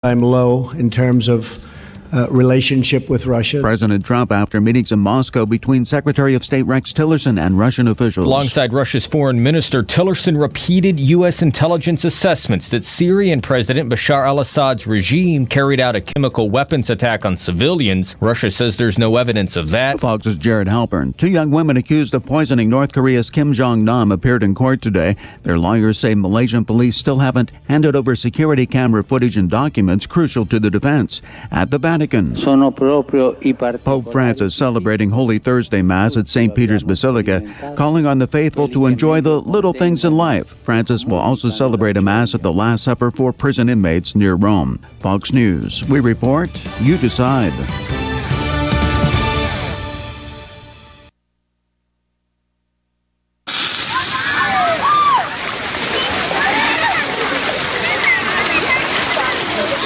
I'm low in terms of relationship with Russia. President Trump after meetings in Moscow between Secretary of State Rex Tillerson and Russian officials. Alongside Russia's foreign minister, Tillerson repeated U.S. intelligence assessments that Syrian President Bashar al-Assad's regime carried out a chemical weapons attack on civilians. Russia says there's no evidence of that. Fox's Jared Halpern. Two young women accused of poisoning North Korea's Kim Jong-nam appeared in court today. Their lawyers say Malaysian police still haven't handed over security camera footage and documents crucial to the defense. At the Vatican, Pope Francis celebrating Holy Thursday Mass at St. Peter's Basilica, calling on the faithful to enjoy the little things in life. Francis will also celebrate a Mass at the Last Supper for prison inmates near Rome. Fox News. We report, you decide.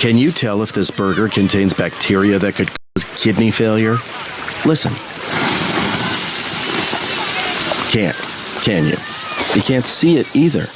Can you tell if this burger contains bacteria that could cause kidney failure? Listen. Can't, can you? You can't see it either.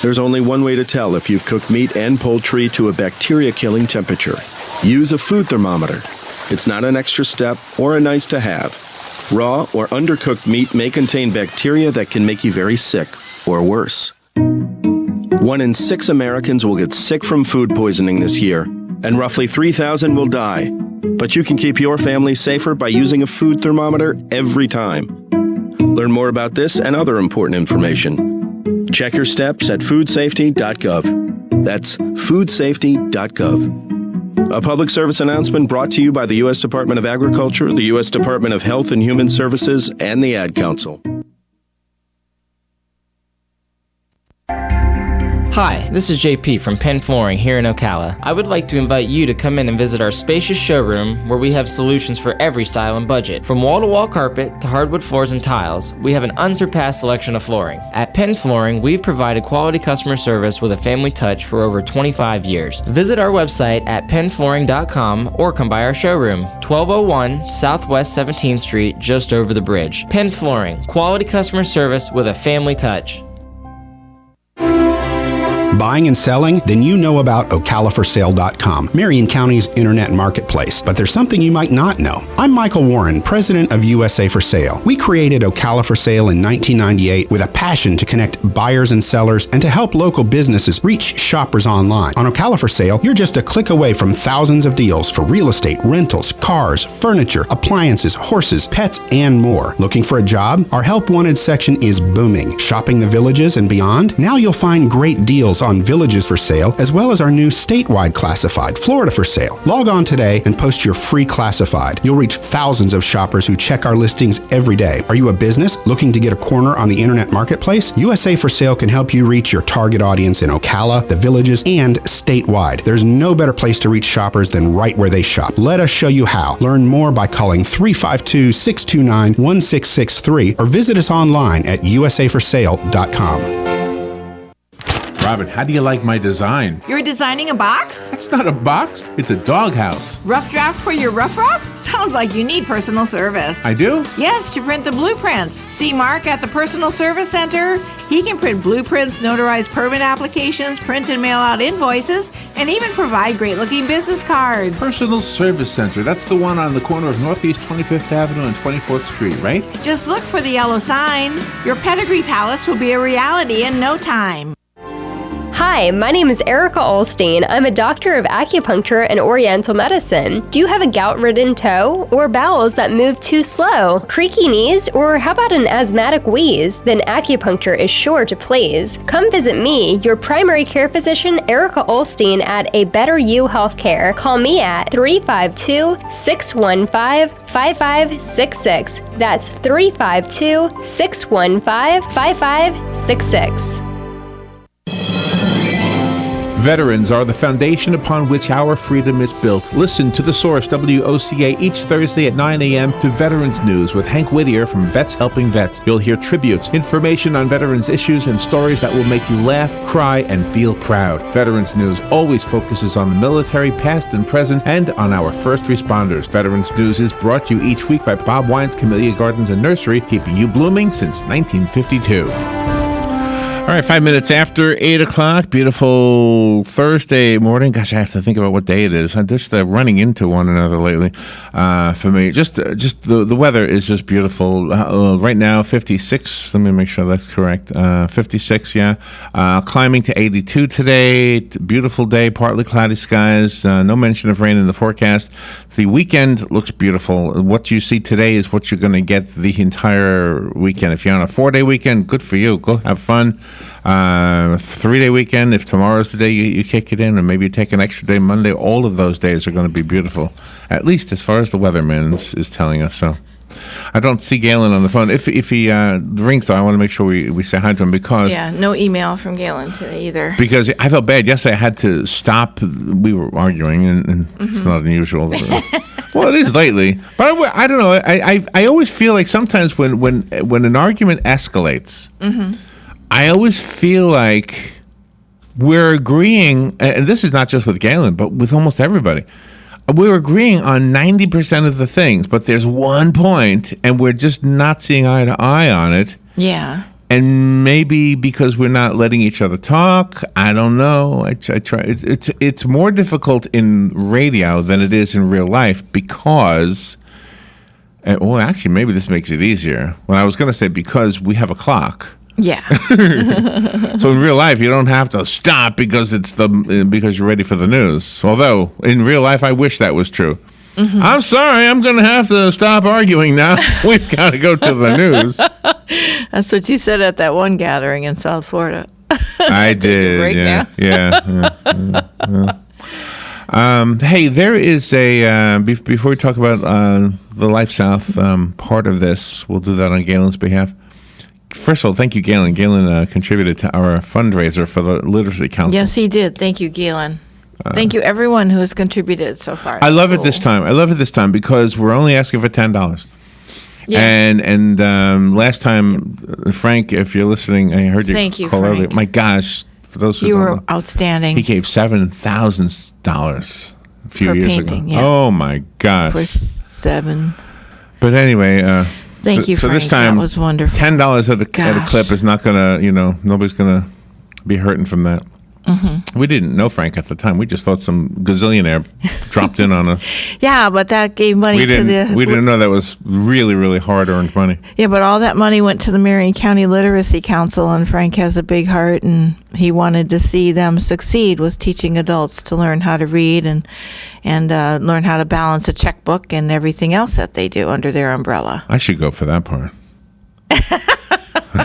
There's only one way to tell if you've cooked meat and poultry to a bacteria-killing temperature. Use a food thermometer. It's not an extra step or a nice to have. Raw or undercooked meat may contain bacteria that can make you very sick or worse. 1 in 6 Americans will get sick from food poisoning this year, and roughly 3,000 will die. But you can keep your family safer by using a food thermometer every time. Learn more about this and other important information. Check your steps at foodsafety.gov. That's foodsafety.gov. A public service announcement brought to you by the U.S. Department of Agriculture, the U.S. Department of Health and Human Services, and the Ad Council. Hi, this is JP from Penn Flooring here in Ocala. I would like to invite you to come in and visit our spacious showroom where we have solutions for every style and budget. From wall-to-wall carpet to hardwood floors and tiles, we have an unsurpassed selection of flooring. At Penn Flooring, we've provided quality customer service with a family touch for over 25 years. Visit our website at pennflooring.com or come by our showroom, 1201 Southwest 17th Street, just over the bridge. Penn Flooring, quality customer service with a family touch. Buying and selling? Then you know about OcalaForSale.com, Marion County's internet marketplace. But there's something you might not know. I'm Michael Warren, president of USA for Sale. We created Ocala for Sale in 1998 with a passion to connect buyers and sellers and to help local businesses reach shoppers online. On Ocala for Sale, you're just a click away from thousands of deals for real estate, rentals, cars, furniture, appliances, horses, pets, and more. Looking for a job? Our Help Wanted section is booming. Shopping the villages and beyond? Now you'll find great deals on villages for sale, as well as our new statewide classified, Florida for Sale. Log on today and post your free classified. You'll reach thousands of shoppers who check our listings every day. Are you a business looking to get a corner on the internet marketplace? USA for Sale can help you reach your target audience in Ocala, the villages, and statewide. There's no better place to reach shoppers than right where they shop. Let us show you how. Learn more by calling 352-629-1663 or visit us online at usaforsale.com. Robin, how do you like my design? You're designing a box? That's not a box. It's a doghouse. Rough draft for your rough? Sounds like you need personal service. I do? Yes, to print the blueprints. See Mark at the Personal Service Center. He can print blueprints, notarize permit applications, print and mail out invoices, and even provide great-looking business cards. Personal Service Center. That's the one on the corner of Northeast 25th Avenue and 24th Street, right? Just look for the yellow signs. Your pedigree palace will be a reality in no time. Hi, my name is Erica Olstein. I'm a doctor of acupuncture and oriental medicine. Do you have a gout-ridden toe or bowels that move too slow, creaky knees, or how about an asthmatic wheeze? Then acupuncture is sure to please. Come visit me, your primary care physician, Erica Olstein at A Better You Healthcare. Call me at 352-615-5566. That's 352-615-5566. Veterans are the foundation upon which our freedom is built. Listen to The Source, WOCA, each Thursday at 9 a.m. to Veterans News with Hank Whittier from Vets Helping Vets. You'll hear tributes, information on veterans issues, and stories that will make you laugh, cry, and feel proud. Veterans News always focuses on the military, past and present, and on our first responders. Veterans News is brought to you each week by Bob Wine's Camellia Gardens and Nursery, keeping you blooming since 1952. All right, 5 minutes after 8 o'clock. Beautiful Thursday morning. Gosh, I have to think about what day it is. I'm just running into one another lately. For me, just the weather is just beautiful. Right now, 56. Let me make sure that's correct. 56, yeah. Climbing to 82 today. Beautiful day, partly cloudy skies. No mention of rain in the forecast. The weekend looks beautiful. What you see today is what you're going to get the entire weekend. If you're on a 4-day weekend, good for you. Go have fun. 3-day weekend, if tomorrow's the day you kick it in, and maybe you take an extra day Monday, all of those days are going to be beautiful, at least as far as the weatherman is telling us. So I don't see Galen on the phone. If he rings, though, I want to make sure we say hi to him, because no email from Galen today either. Because I felt bad yesterday. I had to stop. We were arguing, and it's not unusual. Well, it is lately, but I don't know. I always feel like sometimes when an argument escalates, I always feel like we're agreeing, and this is not just with Galen, but with almost everybody. We're agreeing on 90% of the things, but there's one point, and we're just not seeing eye to eye on it. Yeah. And maybe because we're not letting each other talk, I don't know. I try. It's more difficult in radio than it is in real life because. Well, actually, maybe this makes it easier. Well, I was going to say because we have a clock. Yeah. So in real life, you don't have to stop because because you're ready for the news. Although in real life, I wish that was true. I'm sorry, I'm going to have to stop arguing now. We've got to go to the news. That's what you said at that one gathering in South Florida. I did. Yeah. Hey, there is a before we talk about the LifeSouth part of this, we'll do that on Galen's behalf. First of all, thank you, Galen. Galen contributed to our fundraiser for the Literacy Council. Yes, he did. Thank you, Galen. Thank you, everyone who has contributed so far. I love it this time. I love it this time because we're only asking for $10. Yeah. And last time, Frank, if you're listening, I heard you call earlier. My gosh, for those who you don't were know, outstanding. he gave $7,000 a few years ago. Yeah. Oh my gosh! For 7. But anyway, thank you, so Frank. this time, that was wonderful. $10 at a clip is not gonna, nobody's gonna be hurting from that. We didn't know Frank at the time. We just thought some gazillionaire dropped in on us. Yeah, but that gave money We didn't know that was really, really hard-earned money. Yeah, but all that money went to the Marion County Literacy Council, and Frank has a big heart, and he wanted to see them succeed with teaching adults to learn how to read and learn how to balance a checkbook and everything else that they do under their umbrella. I should go for that part.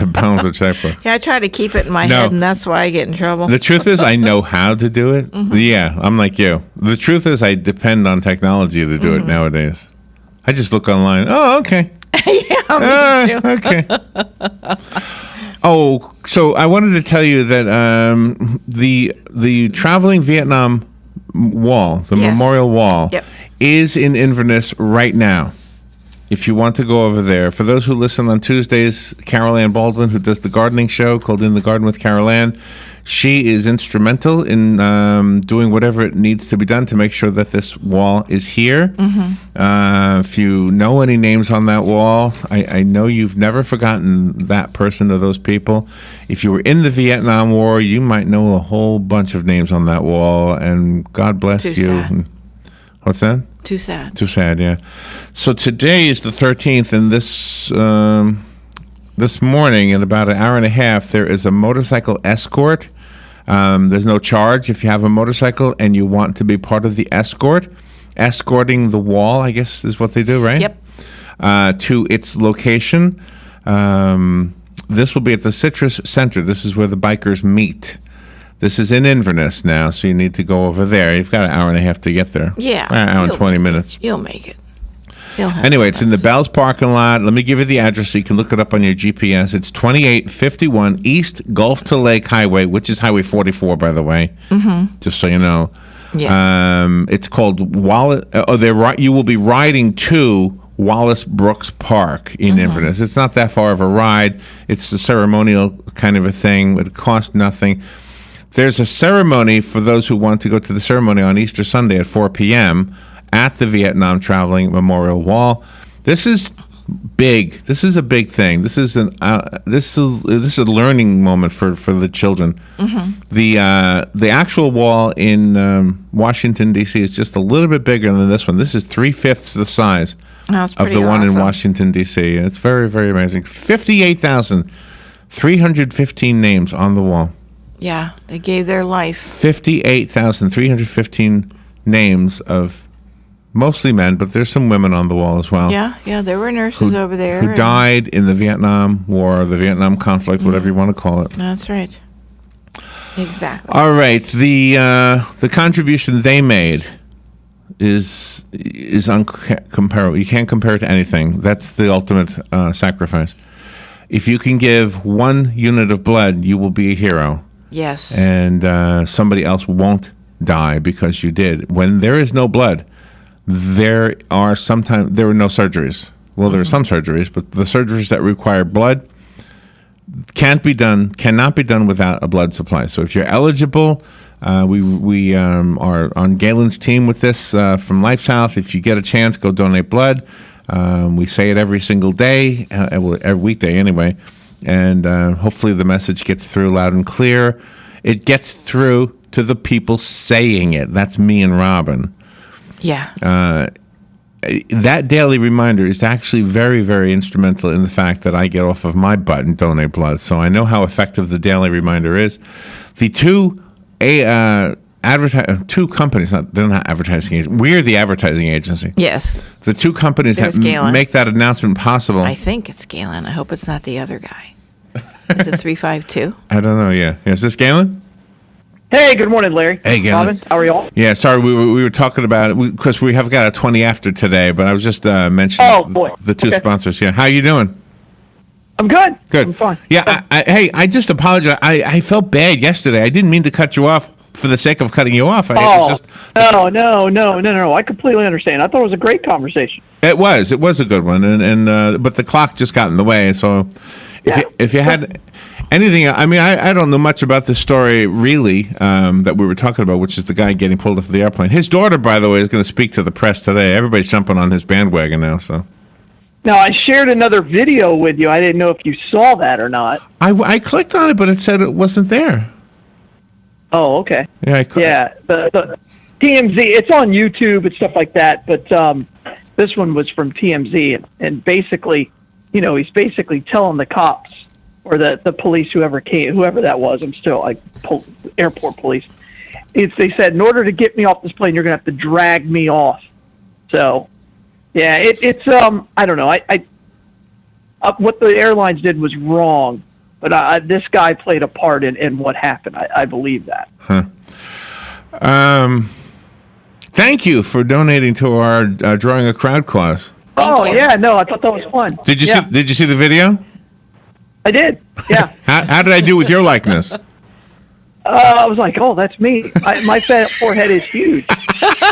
Balance a checkbook. Yeah, I try to keep it in my head, and that's why I get in trouble. The truth is, I know how to do it. Yeah, I'm like you. The truth is, I depend on technology to do it nowadays. I just look online. Oh, okay. Yeah, me too. Okay. Oh, so I wanted to tell you that the traveling Vietnam wall, the memorial wall, is in Inverness right now. If you want to go over there, for those who listen on Tuesdays, Carol Ann Baldwin, who does the gardening show called In the Garden with Carol Ann, she is instrumental in doing whatever it needs to be done to make sure that this wall is here. If you know any names on that wall, I know you've never forgotten that person or those people. If you were in the Vietnam War, you might know a whole bunch of names on that wall, and God bless you. Sad. What's that? Too sad. Too sad, yeah. So today is the 13th, and this morning, in about an hour and a half, there is a motorcycle escort. There's no charge if you have a motorcycle and you want to be part of the escort. Escorting the wall, I guess, is what they do, right? Yep. To its location. This will be at the Citrus Center. This is where the bikers meet. This is in Inverness now, so you need to go over there. You've got an hour and a half to get there. Yeah. An hour and 20 minutes. You'll make it. Anyway, it's in the Bell's parking lot. Let me give you the address so you can look it up on your GPS. It's 2851 East Gulf to Lake Highway, which is Highway 44, by the way, just so you know. Yeah. It's called Wallace. You will be riding to Wallace Brooks Park in Inverness. It's not that far of a ride. It's a ceremonial kind of a thing. It costs nothing. There's a ceremony for those who want to go to the ceremony on Easter Sunday at 4 p.m. at the Vietnam Traveling Memorial Wall. This is big. This is a big thing. This is this is a learning moment for the children. The actual wall in Washington D.C. is just a little bit bigger than this one. This is 3/5 the size That's of pretty the one in awesome. Washington D.C. It's very, very amazing. 58,315 names on the wall. Yeah, they gave their life. 58,315 names of mostly men, but there's some women on the wall as well. Yeah, there were nurses over there. Who and- died in the Vietnam War, the Vietnam conflict, whatever you want to call it. That's right. Exactly. All right, the contribution they made is uncomparable. You can't compare it to anything. That's the ultimate sacrifice. If you can give 1 unit of blood, you will be a hero, Yes. and somebody else won't die because you did. When there is no blood, there are no surgeries. Well, there are some surgeries, but the surgeries that require blood cannot be done without a blood supply. So if you're eligible, we are on Galen's team with this from LifeSouth. If you get a chance, go donate blood. We say it every single day, every weekday anyway, and hopefully the message gets through loud and clear. It gets through to the people saying it. That's me and Robin. Yeah. That daily reminder is actually very, very instrumental in the fact that I get off of my butt and donate blood. So I know how effective the daily reminder is. The two companies, they're not advertising agents. We're the advertising agency. Yes. The two companies There's that Galen. make that announcement possible. I think it's Galen. I hope it's not the other guy. Is it 352? I don't know. Yeah. Is this Galen? Hey, good morning, Larry. Hey, Galen. Robin, how are y'all? Yeah. Sorry, we were talking about it because we have got a 20 after today, but I was just mentioning Oh, boy. the two Okay. sponsors. Yeah. How you doing? I'm good. Good. I'm fine. Yeah. Hey, I just apologize. I felt bad yesterday. I didn't mean to cut you off for the sake of cutting you off. No. I completely understand. I thought it was a great conversation. It was a good one, and but the clock just got in the way. So, if you had anything, I mean, I don't know much about this story really that we were talking about, which is the guy getting pulled off the airplane. His daughter, by the way, is going to speak to the press today. Everybody's jumping on his bandwagon now. So. Now, I shared another video with you. I didn't know if you saw that or not. I clicked on it, but it said it wasn't there. Oh, okay. Yeah, the TMZ, it's on YouTube and stuff like that, but this one was from TMZ, and basically, he's basically telling the cops or the police, whoever that was, airport police, they said, in order to get me off this plane, you're going to have to drag me off. So, yeah, it's I don't know. I what the airlines did was wrong, but this guy played a part in what happened. I believe that. Huh. Thank you for donating to our Drawing a Crowd clause. Yeah, no, I thought that was fun. Did you see the video? I did. Yeah. How did I do with your likeness? I was like, oh, that's me. My forehead is huge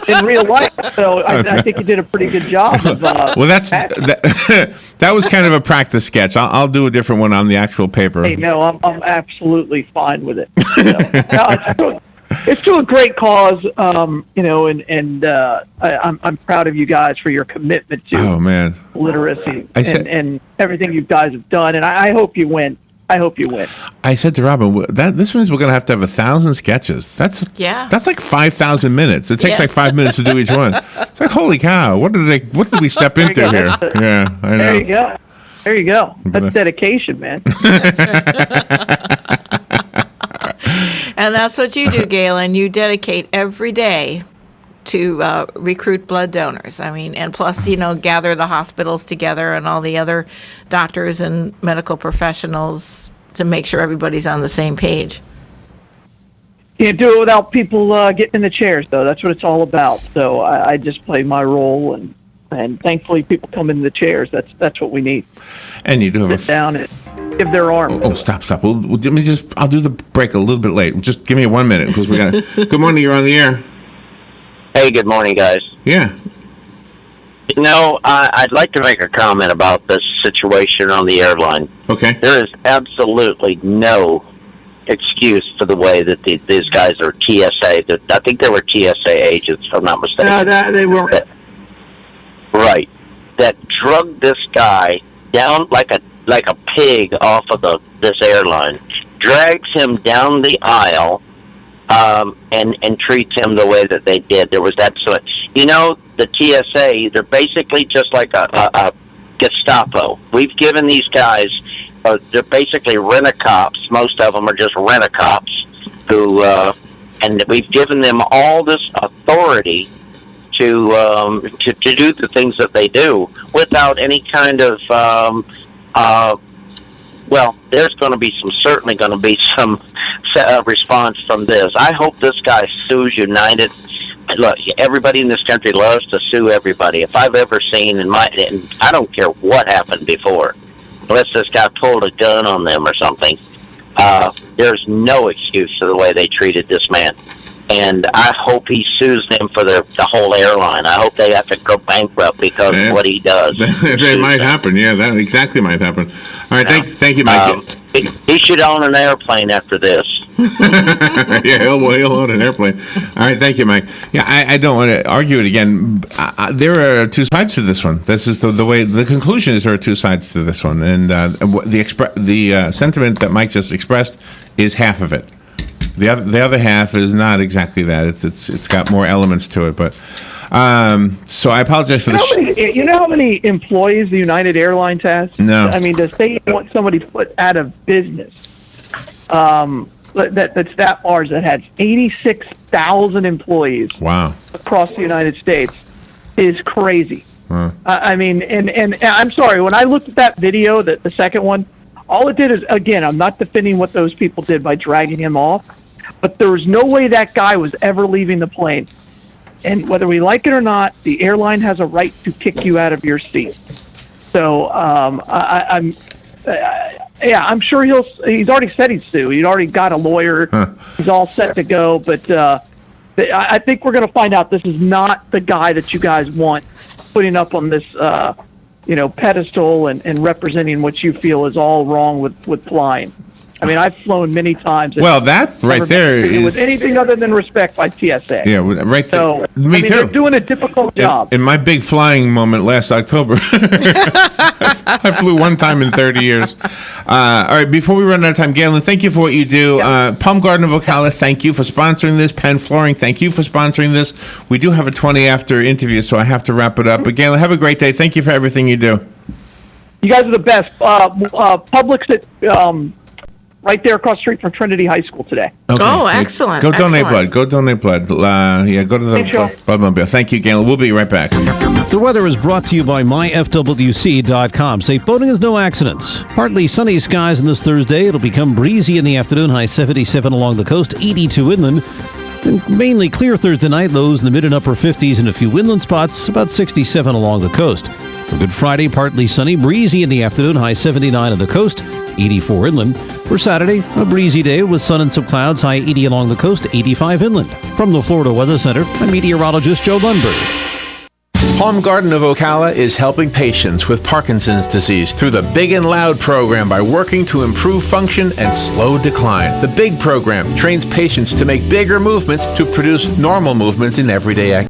in real life, so I think you did a pretty good job. Well, that was kind of a practice sketch. I'll do a different one on the actual paper. Hey, no, I'm absolutely fine with it. It's to a great cause, I'm proud of you guys for your commitment to literacy and everything you guys have done, and I hope you win. I said to Robin, this means we're going to have 1,000 sketches. That's like 5,000 minutes. It takes like 5 minutes to do each one. It's like, holy cow! What did we step into here? Yeah, I know. There you go. That's dedication, man. And that's what you do, Galen. You dedicate every day to recruit blood donors. I mean, and plus, gather the hospitals together and all the other doctors and medical professionals to make sure everybody's on the same page. Can't do it without people getting in the chairs, though. That's what it's all about. So I just play my role, and thankfully people come in the chairs. That's what we need. And you do have sit down and give their arm. Oh, stop! I'll do the break a little bit late. Just give me 1 minute because we got. Good morning. You're on the air. Hey, good morning, guys. Yeah. I'd like to make a comment about this situation on the airline. Okay. There is absolutely no excuse for the way that these guys are TSA. I think they were TSA agents, if I'm not mistaken. No, they weren't. Right. that drug this guy down like a pig off of this airline, drags him down the aisle, and treats him the way that they did. There was absolute, the TSA, they're basically just like a Gestapo. We've given these guys, they're basically rent-a-cops. Most of them are just rent-a-cops who, and we've given them all this authority to do the things that they do without any kind of, there's certainly going to be some response from this. I hope this guy sues United. Look, everybody in this country loves to sue everybody. If I've ever seen and I don't care what happened before, unless this guy pulled a gun on them or something, there's no excuse for the way they treated this man. And I hope he sues them for the whole airline. I hope they have to go bankrupt because of what he does. That might happen. Yeah, that exactly might happen. All right, thank you, Mike. He should own an airplane after this. Yeah, he'll own an airplane. All right, thank you, Mike. Yeah, I don't want to argue it again. There are two sides to this one. This is the way. The conclusion is there are two sides to this one, and the sentiment that Mike just expressed is half of it. The other half is not exactly that. It's got more elements to it, but so I apologize for this. You know how many employees the United Airlines has? No. I mean, does they want somebody put out of business? That's that large. That has 86,000 employees. Wow. Across the United States is crazy. Huh. I mean, and I'm sorry, when I looked at that video, the second one, all it did is, again, I'm not defending what those people did by dragging him off, but there was no way that guy was ever leaving the plane. And whether we like it or not, the airline has a right to kick you out of your seat. So I'm sure he's already said he'd sue. He'd already got a lawyer. Huh. He's all set to go. But I think we're going to find out this is not the guy that you guys want putting up on this pedestal and representing what you feel is all wrong with flying. I mean, I've flown many times. Well, that right there is with anything other than respect by TSA. Yeah, right there. So, Me too. They're doing a difficult job. In my big flying moment last October, I flew one time in 30 years. All right, before we run out of time, Galen, thank you for what you do. Palm Garden of Ocala, thank you for sponsoring this. Penn Flooring, thank you for sponsoring this. We do have a 20 after interview, so I have to wrap it up. But Galen, have a great day. Thank you for everything you do. You guys are the best. Publix at right there across the street from Trinity High School today. Okay. Oh, excellent. Go donate Excellent. blood. Go donate blood. Go to the Bloodmobile. Thank you, Galen. We'll be right back. The weather is brought to you by myfwc.com. Safe boating is no accidents. Partly sunny skies on this Thursday. It'll become breezy in the afternoon. High 77 along the coast, 82 inland. And mainly clear Thursday night. Lows in the mid and upper 50s and a few inland spots. About 67 along the coast. For Good Friday, partly sunny, breezy in the afternoon. High 79 on the coast, 84 inland. For Saturday, a breezy day with sun and some clouds. High 80 along the coast, 85 inland. From the Florida Weather Center, I'm meteorologist Joe Lundberg. Palm Garden of Ocala is helping patients with Parkinson's disease through the Big and Loud program by working to improve function and slow decline. The Big program trains patients to make bigger movements to produce normal movements in everyday activity.